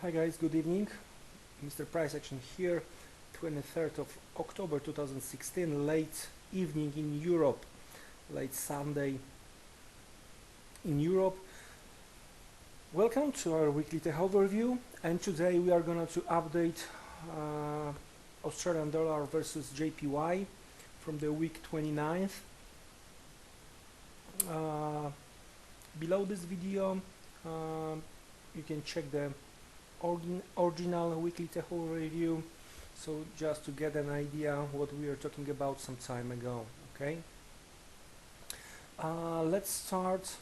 Hi guys, good evening. Mr. Price Action here, 23rd of October 2016, late evening in Europe, late Sunday in Europe. Welcome to our weekly tech overview, and today we are going to update Australian dollar versus JPY from the week 29th. Below this video you can check the original weekly tech overview, so just to get an idea what we were talking about some time ago. Okay, let's start.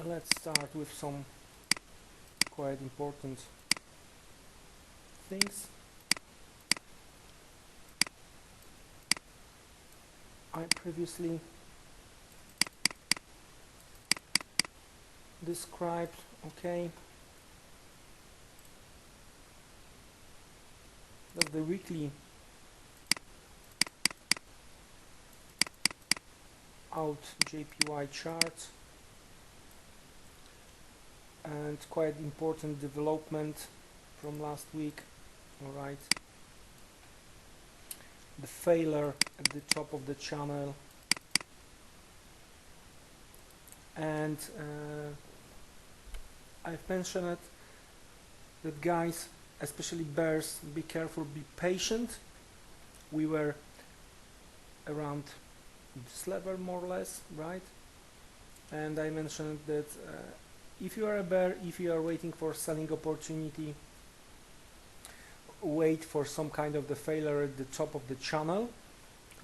Let's start with some quite important things. I previously described, okay, that's the weekly AUDJPY chart, and quite important development from last week. All right, the failure at the top of the channel, and I've mentioned it that, guys, especially bears, be careful, be patient. We were around this level more or less, right? And I mentioned that if you are a bear, if you are waiting for selling opportunity, wait for some kind of the failure at the top of the channel.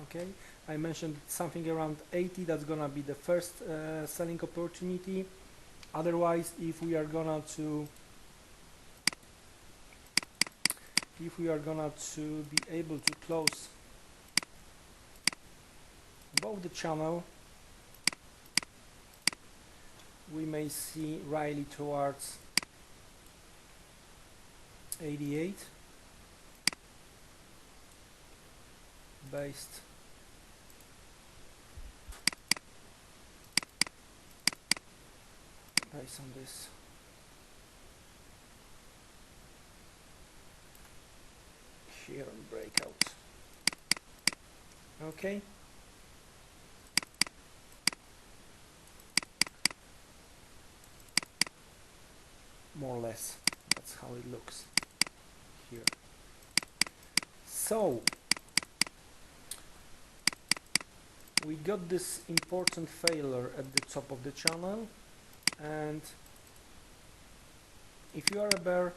Okay, I mentioned something around 80, that's gonna be the first selling opportunity. Otherwise, if we are gonna to be able to close above the channel, we may see rally towards 88 based on this. Here on breakout. Okay, more or less that's how it looks here. So we got this important failure at the top of the channel, and if you are a bear,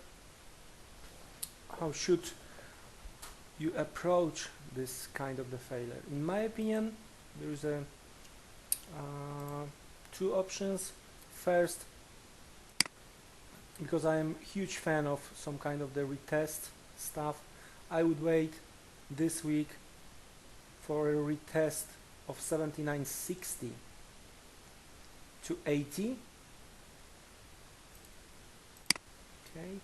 how should you approach this kind of the failure? In my opinion, there is a two options. First, because I am huge fan of some kind of the retest stuff, I would wait this week for a retest of 79.60 to 80. Okay,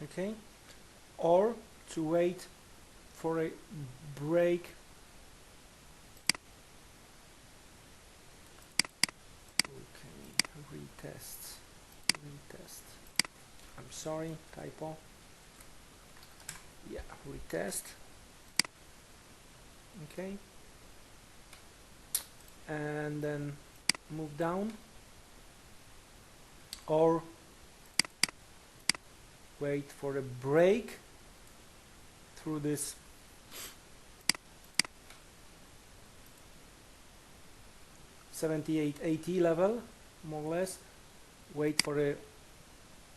okay, or to wait for a break retest. I'm sorry, typo. Yeah, retest. Okay, and then move down, or wait for a break through this $78.80 level, more or less. Wait for a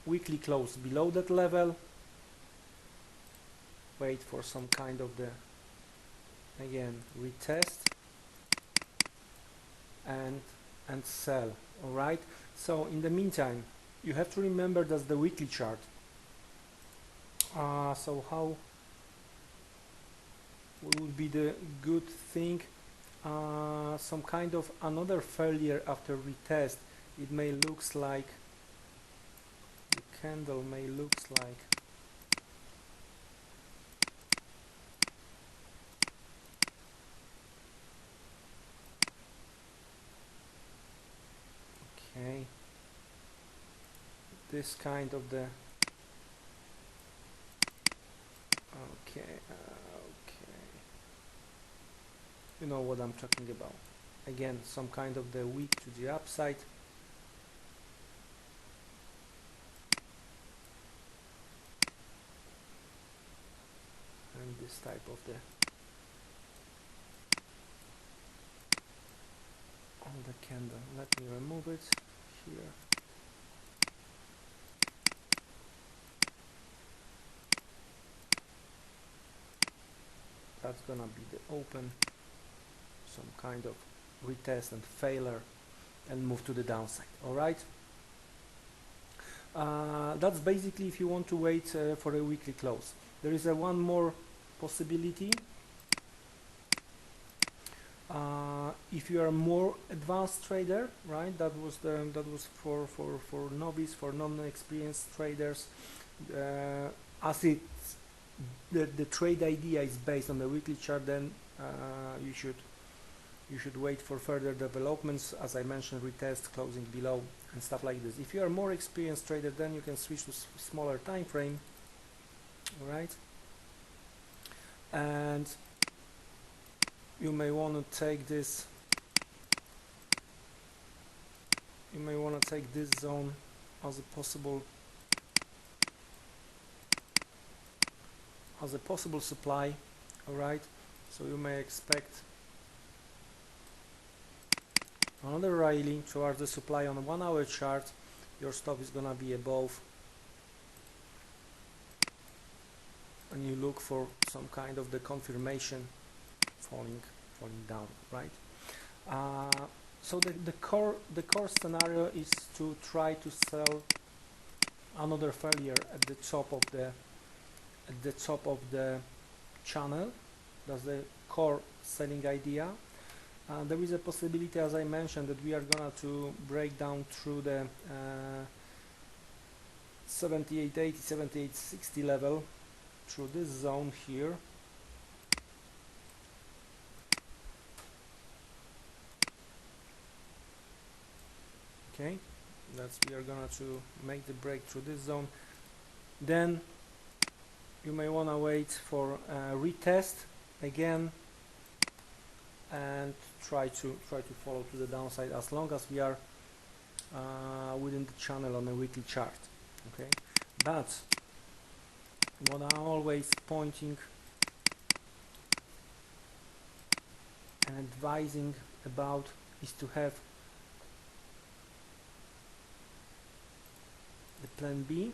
weekly close below that level, wait for some kind of the, again, retest, and sell. All right, so in the meantime, you have to remember that's the weekly chart. So how would be the good thing? Some kind of another failure after retest it may looks like, the candle may looks like okay, this kind of the okay, you know what I'm talking about. Again, some kind of the wick to the upside. And this type of the on the candle. Let me remove it here. That's gonna be the open, some kind of retest and failure, and move to the downside. All right. That's basically if you want to wait for a weekly close. There is one more possibility. If you are a more advanced trader, right? That was for novice, for non-experienced traders. As it's the trade idea is based on the weekly chart, then you should wait for further developments, as I mentioned, retest, closing below, and stuff like this. If you are a more experienced trader, then you can switch to smaller time frame. All right, and you may want to take this. You may want to take this zone as a possible supply. All right, so you may expect another rally towards the supply on a 1 hour chart. Your stop is gonna be above, and you look for some kind of the confirmation falling down, right? So the core scenario is to try to sell another failure at the top of the channel. That's the core selling idea. There is a possibility, as I mentioned, that we are gonna to break down through the 7880, 7860 level through this zone here. Okay, we are gonna to make the break through this zone. Then you may wanna wait for a retest again and try to follow to the downside as long as we are within the channel on a weekly chart. Okay, but what I'm always pointing and advising about is to have the plan B.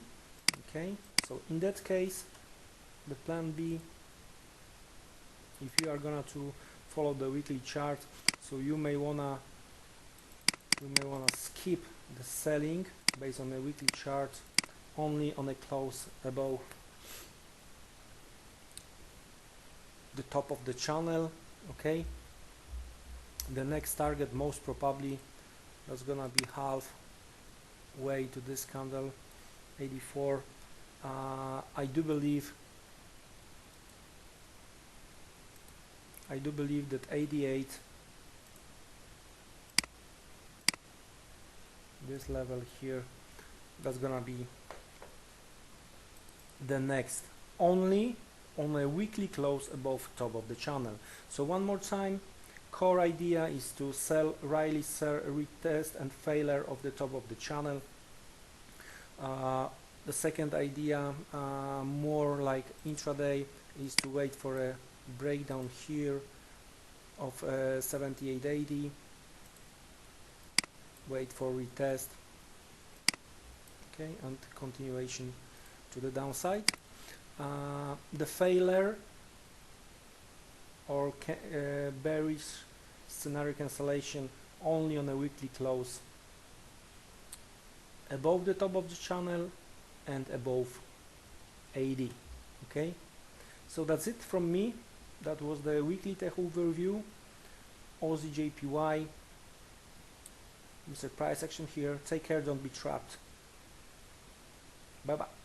Okay, so in that case, the plan B, if you are gonna to follow the weekly chart, so you may wanna skip the selling based on the weekly chart only on a close above the top of the channel. Okay, the next target most probably that's gonna be half way to this candle 84. I do believe that 88, this level here, that's gonna be the next, only on a weekly close above top of the channel. So one more time, core idea is to sell Riley retest and failure of the top of the channel. The second idea, more like intraday, is to wait for a breakdown here of 7880, wait for retest, okay, and continuation to the downside. The failure or bearish scenario cancellation only on a weekly close above the top of the channel and above 80. Okay, so that's it from me. That was the weekly tech overview, AUDJPY. Mr. Price action here. Take care, don't be trapped. Bye bye.